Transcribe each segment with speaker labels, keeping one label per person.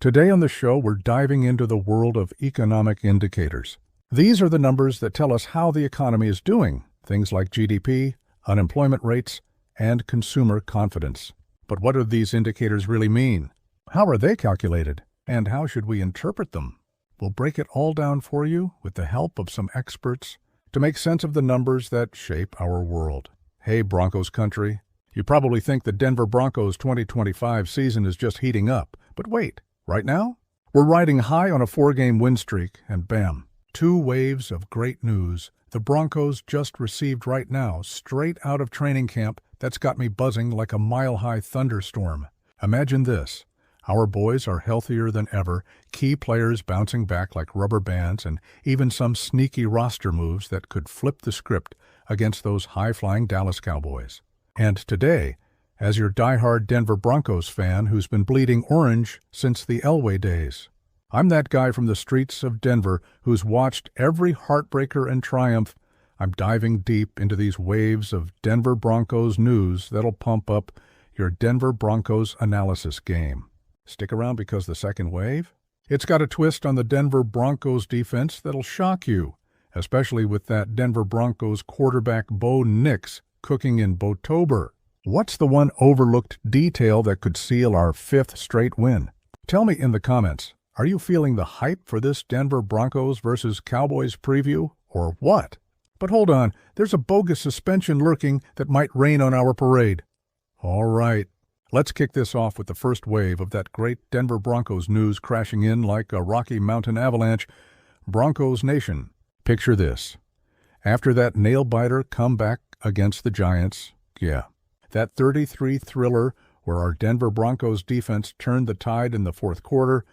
Speaker 1: Today on the show, we're diving into the world of economic indicators. These are the numbers that tell us how the economy is doing, things like GDP, unemployment rates, and consumer confidence. But what do these indicators really mean? How are they calculated? And how should we interpret them? We'll break it all down for you with the help of some experts to make sense of the numbers that shape our world. Hey, Broncos Country. You probably think the Denver Broncos 2025 season is just heating up. But wait, right now? We're riding high on a 4-game win streak, and bam, 2 waves of great news the Broncos just received right now, straight out of training camp. That's got me buzzing like a mile-high thunderstorm. Imagine this. Our boys are healthier than ever, key players bouncing back like rubber bands, and even some sneaky roster moves that could flip the script against those high-flying Dallas Cowboys. And today, as your diehard Denver Broncos fan who's been bleeding orange since the Elway days, I'm that guy from the streets of Denver who's watched every heartbreaker and triumph. I'm diving deep into these waves of Denver Broncos news that'll pump up your Denver Broncos analysis game. Stick around because the second wave, it's got a twist on the Denver Broncos defense that'll shock you, especially with that Denver Broncos quarterback Bo Nix cooking in Botober. What's the one overlooked detail that could seal our 5th straight win? Tell me in the comments. Are you feeling the hype for this Denver Broncos versus Cowboys preview, or what? But hold on, there's a bogus suspension lurking that might rain on our parade. All right, let's kick this off with the first wave of that great Denver Broncos news crashing in like a Rocky Mountain avalanche. Broncos Nation, picture this. After that nail-biter comeback against the Giants, that 33 thriller where our Denver Broncos defense turned the tide in the 4th quarter,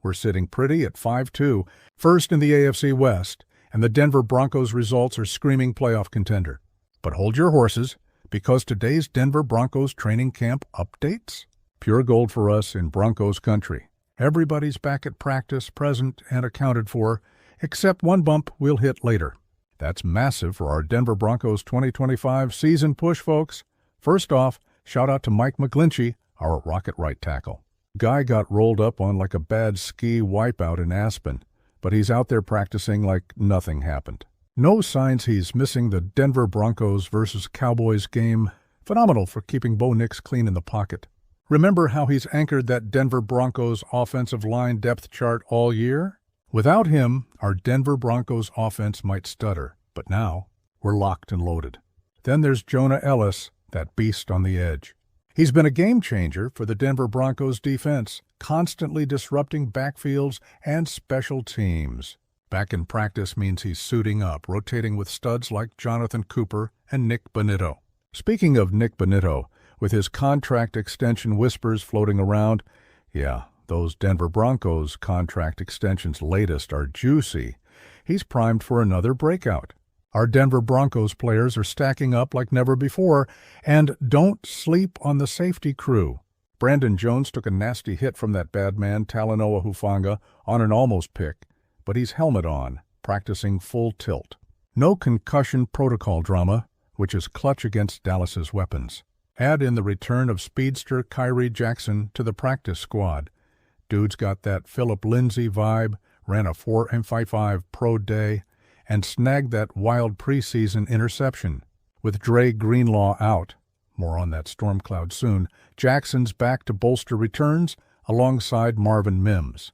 Speaker 1: we're sitting pretty at 5-2, first in the AFC West, and the Denver Broncos results are screaming playoff contender. But hold your horses, because today's Denver Broncos training camp updates? Pure gold for us in Broncos Country. Everybody's back at practice, present, and accounted for, except one bump we'll hit later. That's massive for our Denver Broncos 2025 season push, folks. First off, shout out to Mike McGlinchey, our rocket right tackle. Guy got rolled up on like a bad ski wipeout in Aspen, but he's out there practicing like nothing happened. No signs he's missing the Denver Broncos versus Cowboys game. Phenomenal for keeping Bo Nix clean in the pocket. Remember how he's anchored that Denver Broncos offensive line depth chart all year? Without him, our Denver Broncos offense might stutter, but now we're locked and loaded. Then there's Jonah Ellis, that beast on the edge. He's been a game-changer for the Denver Broncos defense, constantly disrupting backfields and special teams. Back in practice means he's suiting up, rotating with studs like Jonathan Cooper and Nick Bonitto. Speaking of Nick Bonitto, with his contract extension whispers floating around, those Denver Broncos contract extensions latest are juicy. He's primed for another breakout. Our Denver Broncos players are stacking up like never before, and don't sleep on the safety crew. Brandon Jones took a nasty hit from that bad man Talanoa Hufanga on an almost pick, but he's helmet on, practicing full tilt. No concussion protocol drama, which is clutch against Dallas's weapons. Add in the return of speedster Kyrie Jackson to the practice squad. Dude's got that Philip Lindsay vibe, ran a 4.55 pro day, and snagged that wild preseason interception. With Dre Greenlaw out, more on that storm cloud soon, Jackson's back to bolster returns alongside Marvin Mims.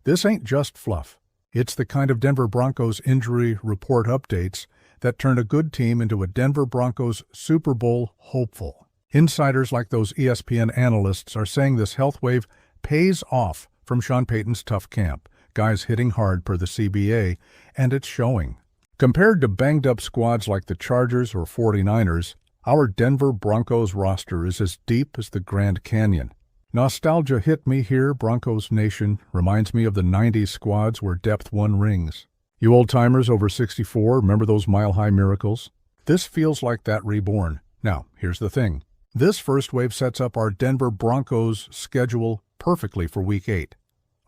Speaker 1: This ain't just fluff. It's the kind of Denver Broncos injury report updates that turn a good team into a Denver Broncos Super Bowl hopeful. Insiders like those ESPN analysts are saying this health wave pays off from Sean Payton's tough camp. Guys hitting hard per the CBA, and it's showing. Compared to banged-up squads like the Chargers or 49ers, our Denver Broncos roster is as deep as the Grand Canyon. Nostalgia hit me here, Broncos Nation. Reminds me of the 90s squads where depth won rings. You old-timers over 64, remember those mile-high miracles? This feels like that reborn. Now, here's the thing. This first wave sets up our Denver Broncos schedule perfectly for Week 8.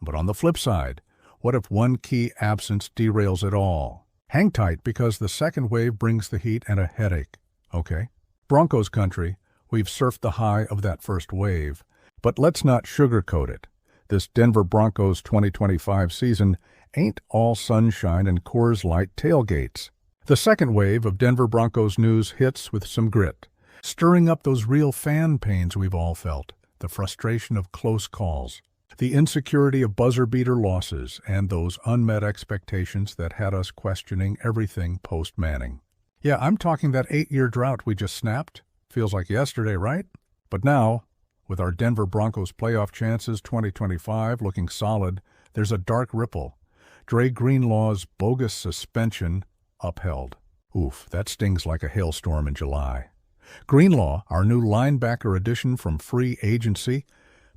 Speaker 1: But on the flip side, what if one key absence derails it all? Hang tight because the second wave brings the heat and a headache. Okay? Broncos Country, we've surfed the high of that first wave. But let's not sugarcoat it. This Denver Broncos 2025 season ain't all sunshine and Coors Light tailgates. The second wave of Denver Broncos news hits with some grit, stirring up those real fan pains we've all felt, the frustration of close calls, the insecurity of buzzer-beater losses, and those unmet expectations that had us questioning everything post-Manning. Yeah, I'm talking that 8-year drought we just snapped. Feels like yesterday, right? But now, with our Denver Broncos playoff chances 2025 looking solid, there's a dark ripple. Dre Greenlaw's bogus suspension upheld. Oof, that stings like a hailstorm in July. Greenlaw, our new linebacker addition from free agency,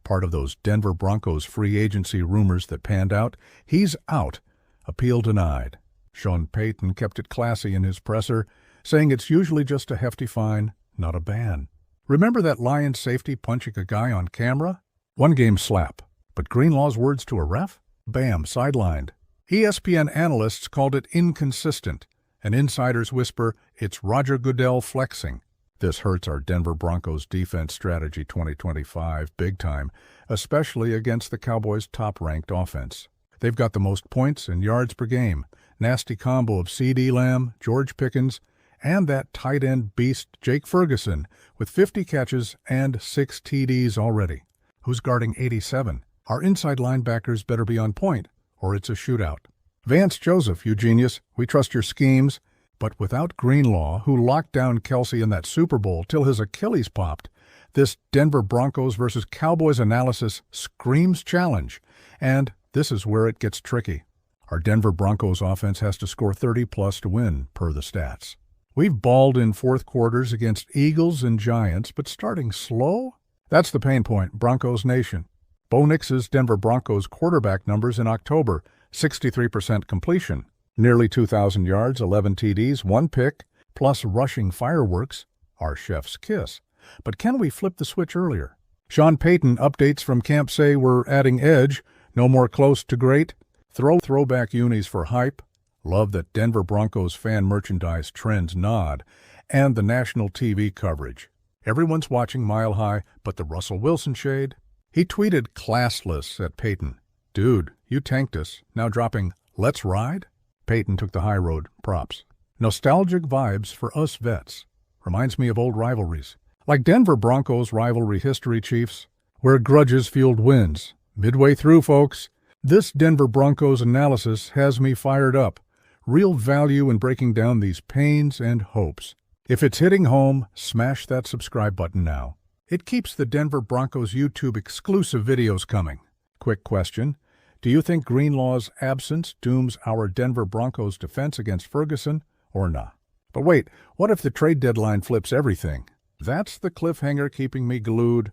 Speaker 1: part of those Denver Broncos free agency rumors that panned out, he's out. Appeal denied. Sean Payton kept it classy in his presser, saying it's usually just a hefty fine, not a ban. Remember that Lions safety punching a guy on camera? One game slap. But Greenlaw's words to a ref? Bam, sidelined. ESPN analysts called it inconsistent, and insiders whisper it's Roger Goodell flexing. This hurts our Denver Broncos defense strategy 2025 big time, especially against the Cowboys' top-ranked offense. They've got the most points and yards per game, nasty combo of CeeDee Lamb, George Pickens, and that tight end beast Jake Ferguson with 50 catches and 6 TDs already. Who's guarding 87? Our inside linebackers better be on point, or it's a shootout. Vance Joseph, you genius, we trust your schemes. But without Greenlaw, who locked down Kelsey in that Super Bowl till his Achilles popped, this Denver Broncos versus Cowboys analysis screams challenge. And this is where it gets tricky. Our Denver Broncos offense has to score 30-plus to win, per the stats. We've balled in fourth quarters against Eagles and Giants, but starting slow? That's the pain point, Broncos Nation. Bo Nix's Denver Broncos quarterback numbers in October, 63% completion, nearly 2,000 yards, 11 TDs, 1 pick, plus rushing fireworks, our chef's kiss. But can we flip the switch earlier? Sean Payton updates from camp say we're adding edge, no more close to great, throwback unis for hype, love that Denver Broncos fan merchandise trends nod, and the national TV coverage. Everyone's watching Mile High, but the Russell Wilson shade? He tweeted classless at Payton. Dude, you tanked us, now dropping, let's ride? Payton took the high road, props. Nostalgic vibes for us vets. Reminds me of old rivalries. Like Denver Broncos rivalry history, Chiefs, where grudges fueled wins. Midway through, folks, this Denver Broncos analysis has me fired up. Real value in breaking down these pains and hopes. If it's hitting home, smash that subscribe button now. It keeps the Denver Broncos YouTube exclusive videos coming. Quick question. Do you think Greenlaw's absence dooms our Denver Broncos defense against Ferguson or not? But wait, what if the trade deadline flips everything? That's the cliffhanger keeping me glued.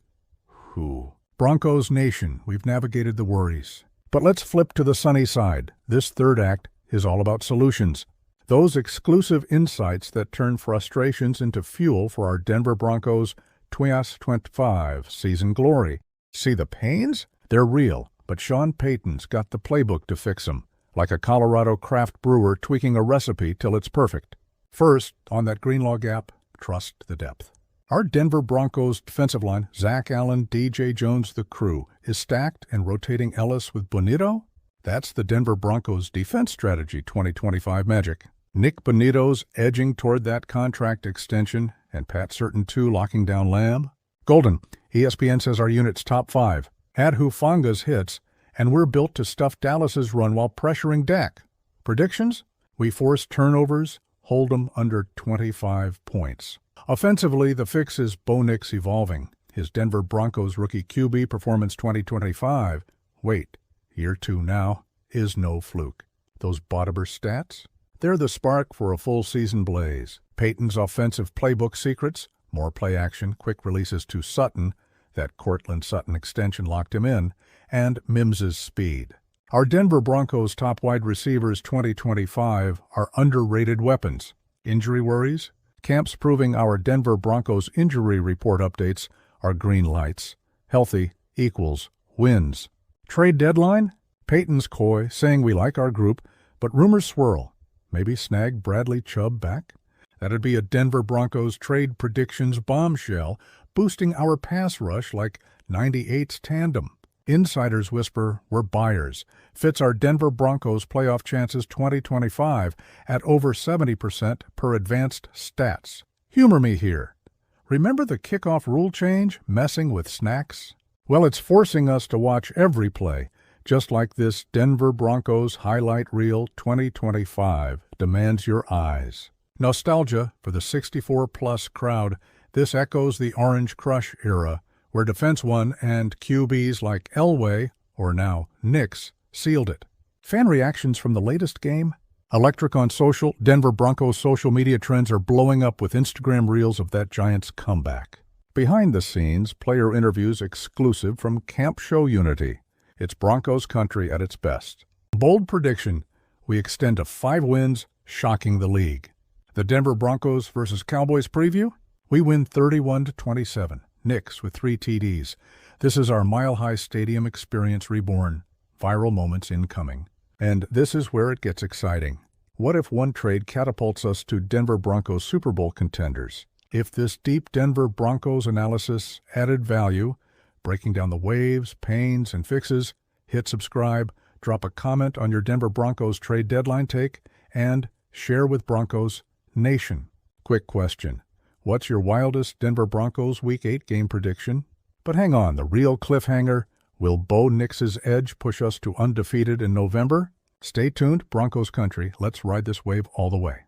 Speaker 1: Whew. Broncos Nation, we've navigated the worries. But let's flip to the sunny side. This third act is all about solutions. Those exclusive insights that turn frustrations into fuel for our Denver Broncos 2025 season glory. See the pains? They're real, but Sean Payton's got the playbook to fix them, like a Colorado craft brewer tweaking a recipe till it's perfect. First, on that Greenlaw gap, trust the depth. Our Denver Broncos defensive line, Zach Allen, DJ Jones, the crew, is stacked and rotating Ellis with Bonito? That's the Denver Broncos defense strategy 2025 magic. Nick Bonito's edging toward that contract extension, and Pat Certain too locking down Lamb. Golden, ESPN says our unit's top 5. Add Hufanga's hits, and we're built to stuff Dallas's run while pressuring Dak. Predictions? We force turnovers, hold them under 25 points. Offensively, the fix is Bo Nix evolving. His Denver Broncos rookie QB performance 2025. Wait. Year 2 now, is no fluke. Those Baudiber stats? They're the spark for a full season blaze. Payton's offensive playbook secrets, more play action, quick releases to Sutton, that Cortland Sutton extension locked him in, and Mims's speed. Our Denver Broncos top wide receivers 2025 are underrated weapons. Injury worries? Camps proving our Denver Broncos injury report updates are green lights. Healthy equals wins. Trade deadline? Payton's coy, saying we like our group, but rumors swirl. Maybe snag Bradley Chubb back? That'd be a Denver Broncos trade predictions bombshell, boosting our pass rush like 98's tandem. Insiders whisper we're buyers. Fits our Denver Broncos playoff chances 2025 at over 70% per advanced stats. Humor me here. Remember the kickoff rule change messing with snacks? Well, it's forcing us to watch every play, just like this Denver Broncos highlight reel 2025 demands your eyes. Nostalgia for the 64-plus crowd, this echoes the Orange Crush era, where Defense One and QBs like Elway, or now Nix, sealed it. Fan reactions from the latest game? Electric on social, Denver Broncos social media trends are blowing up with Instagram reels of that Giants comeback. Behind the scenes, player interviews exclusive from Camp Show Unity. It's Broncos Country at its best. Bold prediction, we extend to 5 wins, shocking the league. The Denver Broncos versus Cowboys preview? We win 31-27. Nix with 3 TDs. This is our Mile High Stadium experience reborn. Viral moments incoming. And this is where it gets exciting. What if one trade catapults us to Denver Broncos Super Bowl contenders? If this deep Denver Broncos analysis added value, breaking down the waves, pains, and fixes, hit subscribe, drop a comment on your Denver Broncos trade deadline take, and share with Broncos Nation. Quick question. What's your wildest Denver Broncos Week 8 game prediction? But hang on, the real cliffhanger. Will Bo Nix's edge push us to undefeated in November? Stay tuned, Broncos Country. Let's ride this wave all the way.